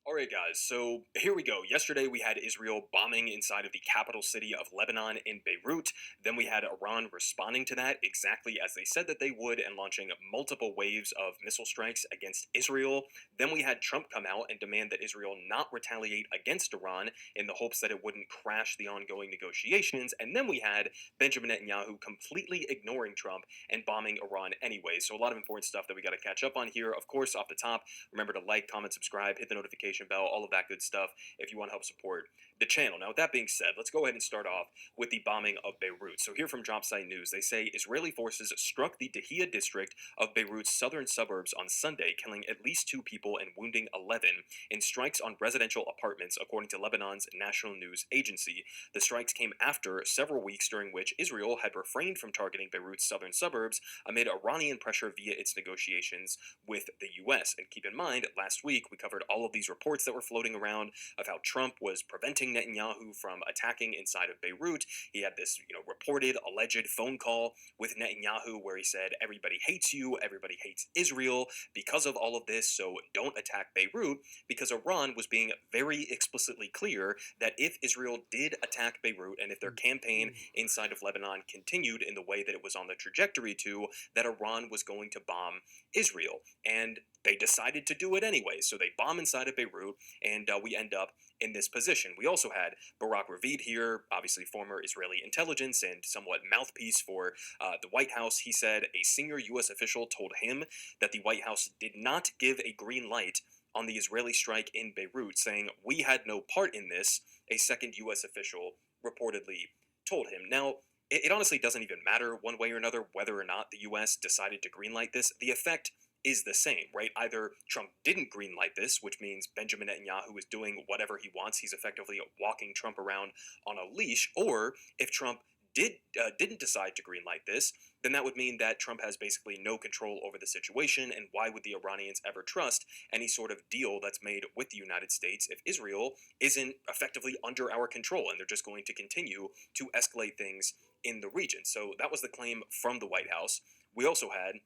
All right, guys, so here we go. Yesterday, we had Israel bombing inside of the capital city of Lebanon in Beirut. Then we had Iran responding to that exactly as they said that they would and launching multiple waves of missile strikes against Israel. Then we had Trump come out and demand that Israel not retaliate against Iran in the hopes that it wouldn't crash the ongoing negotiations. And then we had Benjamin Netanyahu completely ignoring Trump and bombing Iran anyway. So, a lot of important stuff that we got to catch up on here. Of course, off the top, remember to like, comment, subscribe, hit the notification bell, all of that good stuff if you want to help support the channel. Now, with that being said, let's go ahead and start off with the bombing of Beirut. So, here from Dropsite News, they say Israeli forces struck the Dahia district of Beirut's southern suburbs on Sunday, killing at least two people and wounding 11 in strikes on residential apartments, according to Lebanon's national news agency. The strikes came after several weeks during which Israel had refrained from targeting Beirut's southern suburbs amid Iranian pressure via its negotiations with the US. And keep in mind, last week we covered all of these reports that were floating around of how Trump was preventing Netanyahu from attacking inside of Beirut. He had this, reported alleged phone call with Netanyahu where he said, everybody hates you, everybody hates Israel because of all of this, so don't attack Beirut, because Iran was being very explicitly clear that if Israel did attack Beirut and if their campaign inside of Lebanon continued in the way that it was on the trajectory to, that Iran was going to bomb Israel. And they decided to do it anyway. So they bomb inside of Beirut, and we end up in this position. We also had Barak Ravid here, obviously former Israeli intelligence and somewhat mouthpiece for the White House. He said a senior U.S. official told him that the White House did not give a green light on the Israeli strike in Beirut, saying, "We had no part in this," a second U.S. official reportedly told him. Now, it honestly doesn't even matter one way or another whether or not the U.S. decided to greenlight this. The effect is the same, right? Either Trump didn't greenlight this, which means Benjamin Netanyahu is doing whatever he wants. He's effectively walking Trump around on a leash. Or if Trump didn't decide to greenlight this, then that would mean that Trump has basically no control over the situation. And why would the Iranians ever trust any sort of deal that's made with the United States if Israel isn't effectively under our control and they're just going to continue to escalate things in the region? So that was the claim from the White House. We also had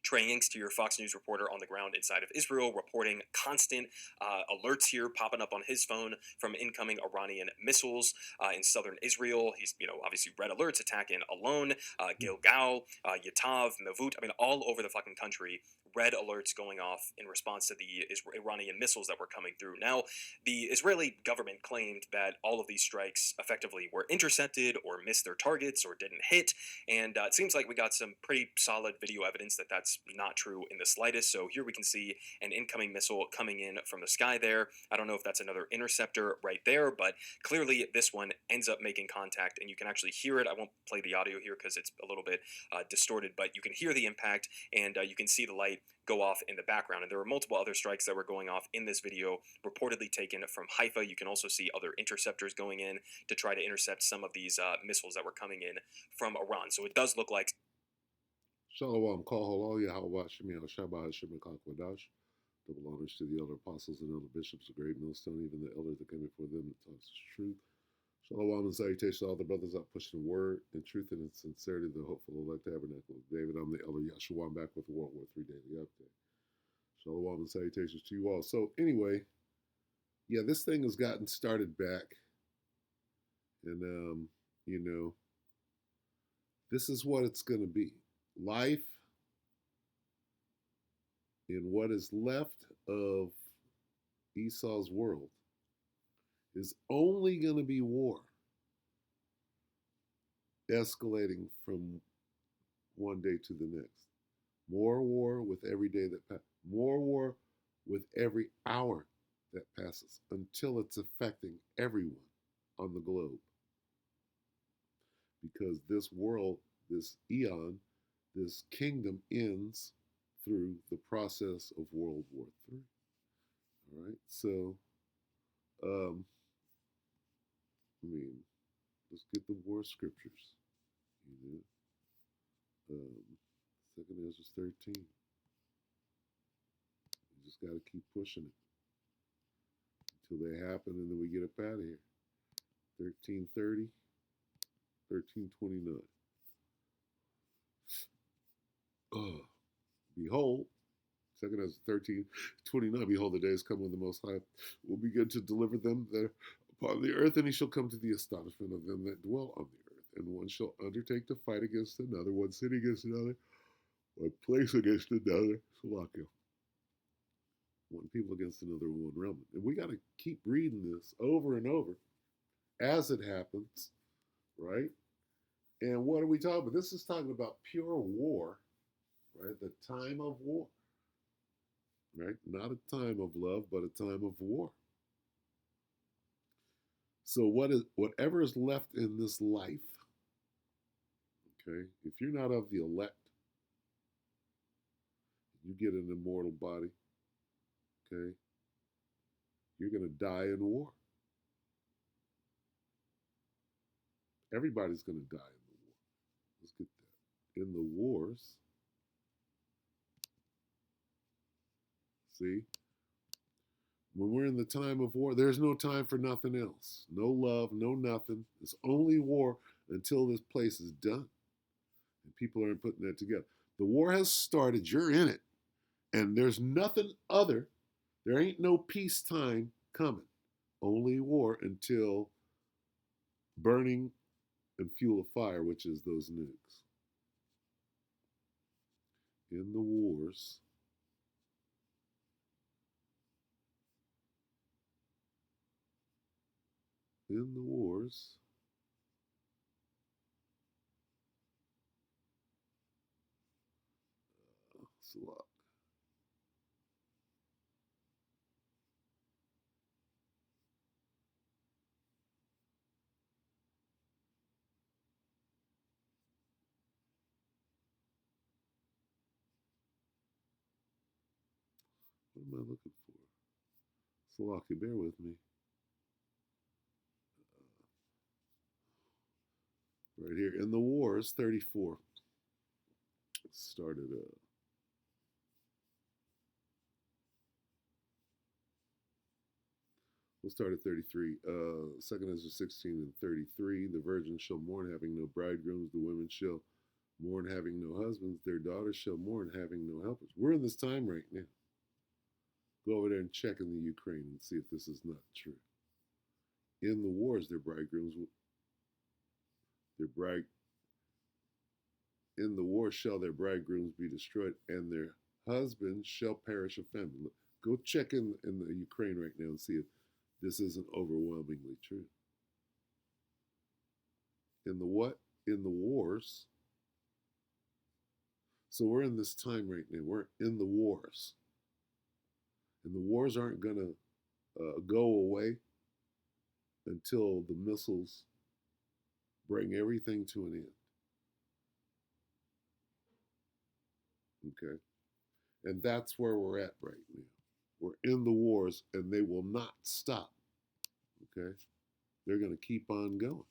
Trey Yingst, your Fox News reporter on the ground inside of Israel, reporting constant alerts here popping up on his phone from incoming Iranian missiles in southern Israel. He's, obviously red alerts attacking Alon, Gilgal, Yatav, Mevut. I mean, all over the fucking country, red alerts going off in response to the Iranian missiles that were coming through. Now, the Israeli government claimed that all of these strikes effectively were intercepted or missed their targets or didn't hit, and it seems like we got some pretty solid video evidence that that's not true in the slightest. So here we can see an incoming missile coming in from the sky there. I don't know if that's another interceptor right there, but clearly this one ends up making contact, and you can actually hear it. I won't play the audio here because it's a little bit distorted, but you can hear the impact, and you can see the light go off in the background. And there were multiple other strikes that were going off in this video, reportedly taken from Haifa. You can also see other interceptors going in to try to intercept some of these missiles that were coming in from Iran. So it does look like. Shalom, Kol Yahweh Shemi Shabbat Hashem Kakwadash. Double honors to the elder apostles and elder bishops of Great Millstone, even the elders that came before them that taught us truth. Shalom and salutation to all the brothers out pushing the word in truth and in sincerity, the hopeful elect tabernacle of David. I'm the elder Yahshua. I'm back with the WW3 Daily update. Shalom and salutations to you all. So anyway, yeah, this thing has gotten started back, and this is what it's going to be. Life in what is left of Esau's world is only going to be war, escalating from one day to the next. More war with every day that passes. More war with every hour that passes until it's affecting everyone on the globe. Because this world, this eon, this kingdom ends through the process of World War III. All right, so, let's get the war scriptures. Second Ezra 13. You just got to keep pushing it until they happen, and then we get up out of here. 1330, 1329. Behold, Second as 13:29. Behold, the days come when the Most High will begin to deliver them that are upon the earth, and he shall come to the astonishment of them that dwell on the earth. And one shall undertake to fight against another, one city against another, one place against another. Salakia. One people against another, one realm. And we got to keep reading this over and over as it happens, right? And what are we talking about? This is talking about pure war, right? The time of war, right? Not a time of love, but a time of war. So whatever is left in this life, okay, if you're not of the elect, you get an immortal body, okay, you're gonna die in war. Everybody's gonna die in the war. Let's get that. In the wars, see, when we're in the time of war, there's no time for nothing else. No love, no nothing. It's only war until this place is done. And people aren't putting that together. The war has started, you're in it. And there's nothing other, there ain't no peacetime coming. Only war until burning and fuel of fire, which is those nukes. In the wars, in the wars, it's a lot. What am I looking for? Salaki, bear with me. Right here. In the wars, 34. Started we'll start at 33. Second Ezra 16 and 33. The virgins shall mourn, having no bridegrooms. The women shall mourn, having no husbands. Their daughters shall mourn, having no helpers. We're in this time right now. Go over there and check in the Ukraine and see if this is not true. In the wars, their bridegrooms, their bride, in the war shall their bridegrooms be destroyed, and their husbands shall perish of famine. Go check in the Ukraine right now and see if this isn't overwhelmingly true. In the what? In the wars. So we're in this time right now. We're in the wars. And the wars aren't going to go away until the missiles bring everything to an end. Okay? And that's where we're at right now. We're in the wars and they will not stop. Okay? They're going to keep on going.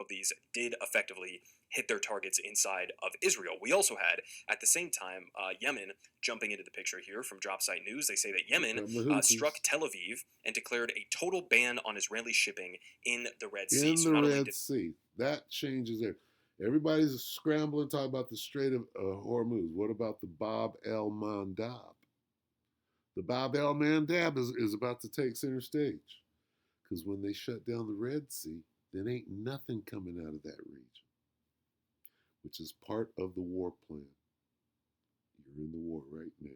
Of these did effectively hit their targets inside of Israel. We also had, at the same time, Yemen jumping into the picture here from Dropsite News. They say that Yemen struck Tel Aviv and declared a total ban on Israeli shipping in the Red Sea. In the Red Sea. That changes there. Everybody's scrambling talking about the Strait of Hormuz. What about the Bab el Mandab? The Bab el Mandab is about to take center stage. Because when they shut down the Red Sea, then ain't nothing coming out of that region, which is part of the war plan. You're in the war right now.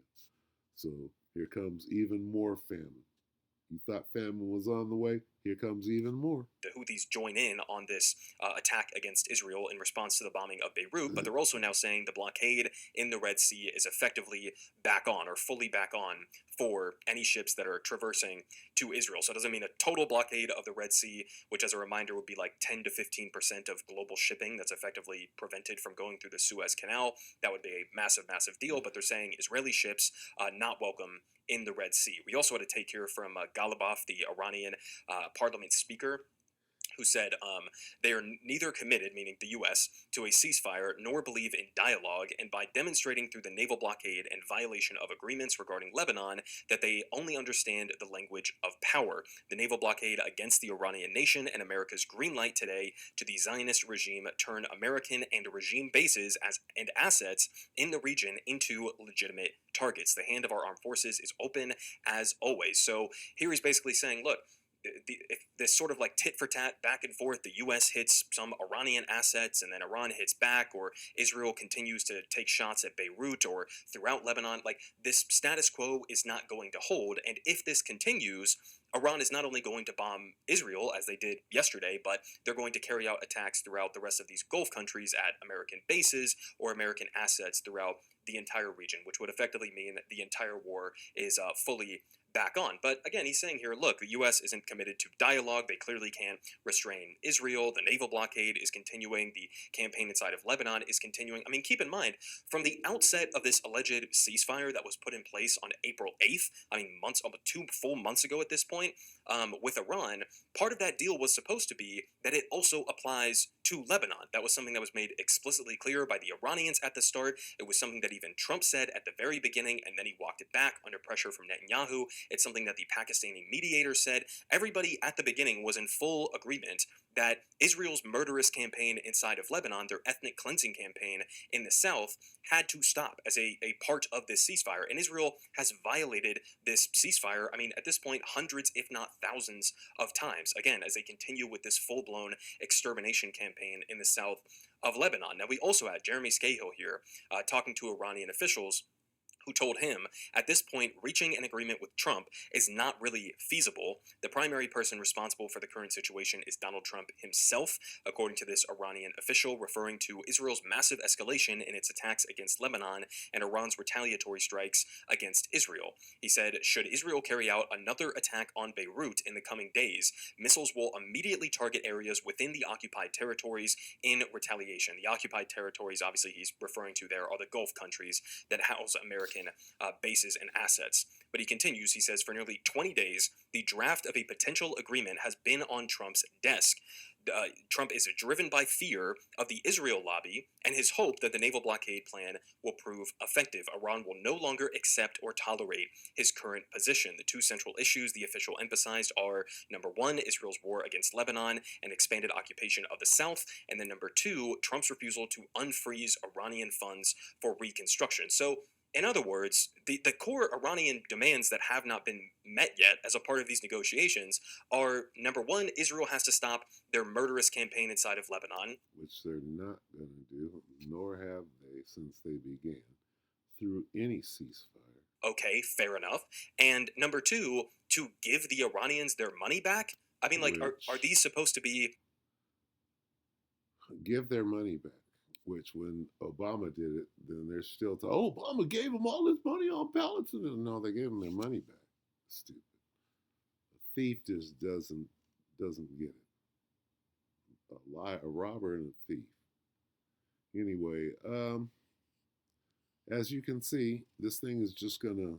So here comes even more famine. You thought famine was on the way? Here comes even more. The Houthis join in on this attack against Israel in response to the bombing of Beirut, but they're also now saying the blockade in the Red Sea is effectively back on or fully back on for any ships that are traversing to Israel. So it doesn't mean a total blockade of the Red Sea, which as a reminder would be like 10 to 15% of global shipping that's effectively prevented from going through the Suez Canal. That would be a massive, massive deal, but they're saying Israeli ships not welcome in the Red Sea. We also had a take here from Galibaf, the Iranian parliament speaker, who said they are neither committed, meaning the U.S., to a ceasefire nor believe in dialogue, and by demonstrating through the naval blockade and violation of agreements regarding Lebanon that they only understand the language of power. The naval blockade against the Iranian nation and America's green light today to the Zionist regime turn American and regime bases and assets in the region into legitimate targets. The hand of our armed forces is open as always. So here he's basically saying, look, if this sort of like tit for tat back and forth, the U.S. hits some Iranian assets and then Iran hits back, or Israel continues to take shots at Beirut or throughout Lebanon. Like this status quo is not going to hold. And if this continues, Iran is not only going to bomb Israel as they did yesterday, but they're going to carry out attacks throughout the rest of these Gulf countries at American bases or American assets throughout the entire region, which would effectively mean that the entire war is fully back on. But again, he's saying here, look, the U.S. isn't committed to dialogue. They clearly can't restrain Israel. The naval blockade is continuing. The campaign inside of Lebanon is continuing. I mean, keep in mind, from the outset of this alleged ceasefire that was put in place on April 8th, I mean, months, almost 2 full months ago at this point, with Iran, part of that deal was supposed to be that it also applies to Lebanon. That was something that was made explicitly clear by the Iranians at the start. It was something that even Trump said at the very beginning, and then he walked it back under pressure from Netanyahu. It's something that the Pakistani mediator said. Everybody at the beginning was in full agreement that Israel's murderous campaign inside of Lebanon, their ethnic cleansing campaign in the south, had to stop as a part of this ceasefire. And Israel has violated this ceasefire, I mean, at this point, hundreds, if not thousands of times, again, as they continue with this full blown extermination campaign in the south of Lebanon. Now, we also had Jeremy Scahill here talking to Iranian officials who told him at this point reaching an agreement with Trump is not really feasible. The primary person responsible for the current situation is Donald Trump himself, according to this Iranian official, referring to Israel's massive escalation in its attacks against Lebanon and Iran's retaliatory strikes against Israel. He said, should Israel carry out another attack on Beirut in the coming days, missiles will immediately target areas within the occupied territories in retaliation. The occupied territories, obviously, he's referring to there, are the Gulf countries that house American bases and assets. But he continues, he says, for nearly 20 days, the draft of a potential agreement has been on Trump's desk. Trump is driven by fear of the Israel lobby and his hope that the naval blockade plan will prove effective. Iran will no longer accept or tolerate his current position. The two central issues the official emphasized are number one, Israel's war against Lebanon and expanded occupation of the South, and then number two, Trump's refusal to unfreeze Iranian funds for reconstruction. So, in other words, the core Iranian demands that have not been met yet as a part of these negotiations are number one, Israel has to stop their murderous campaign inside of Lebanon. which they're not going to do, nor have they since they began, through any ceasefire. Okay, fair enough. And number two, to give the Iranians their money back? I mean, like, are Which these supposed to be. give their money back. Which, when Obama did it, then they're still oh, Obama gave them all this money on ballots, and no, they gave them their money back. Stupid. A thief just doesn't get it. A robber, and a thief. Anyway, as you can see, this thing is just gonna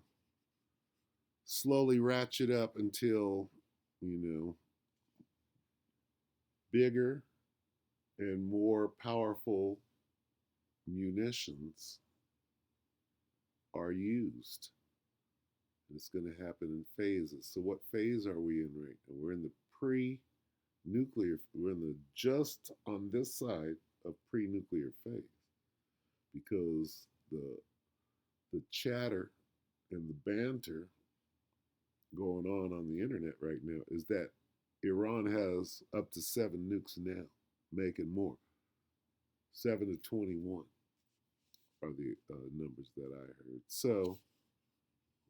slowly ratchet up until you know bigger and more powerful munitions are used. It's going to happen in phases. So, what phase are we in right now? We're in the pre-nuclear. We're in the just on this side of pre-nuclear phase because the chatter and the banter going on the internet right now is that Iran has up to 7 nukes now, making more. 7 to 21 are the numbers that I heard. So,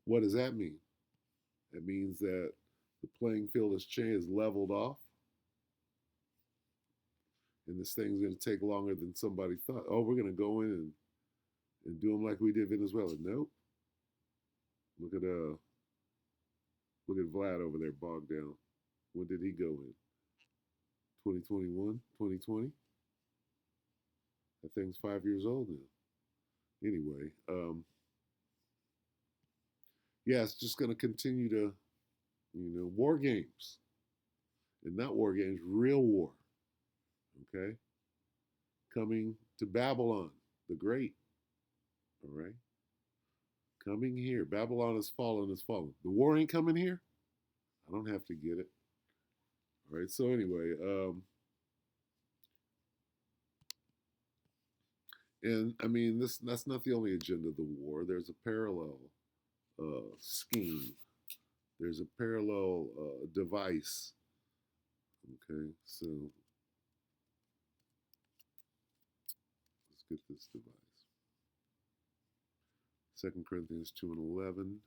what does that mean? It means that the playing field is leveled off, and this thing's going to take longer than somebody thought. Oh, we're going to go in and do them like we did Venezuela. Nope. Look at Vlad over there bogged down. When did he go in? 2021, 2020. That thing's 5 years old now. Anyway, yeah, it's just going to continue to, war games. And not war games, real war. Okay? Coming to Babylon the Great. All right? Coming here. Babylon is fallen, is fallen. The war ain't coming here. I don't have to get it. All right. So anyway, and I mean that's not the only agenda of the war. There's a parallel scheme. There's a parallel device. Okay. So let's get this device. 2 Corinthians 2:11.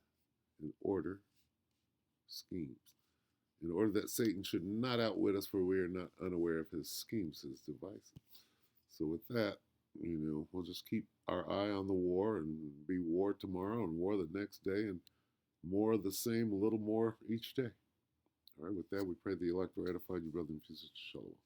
In order schemes. In order that Satan should not outwit us, for we are not unaware of his schemes, his devices. So with that, we'll just keep our eye on the war and be war tomorrow and war the next day and more of the same, a little more each day. All right, with that, we pray the elect will edify you, brother and sister. Shalom.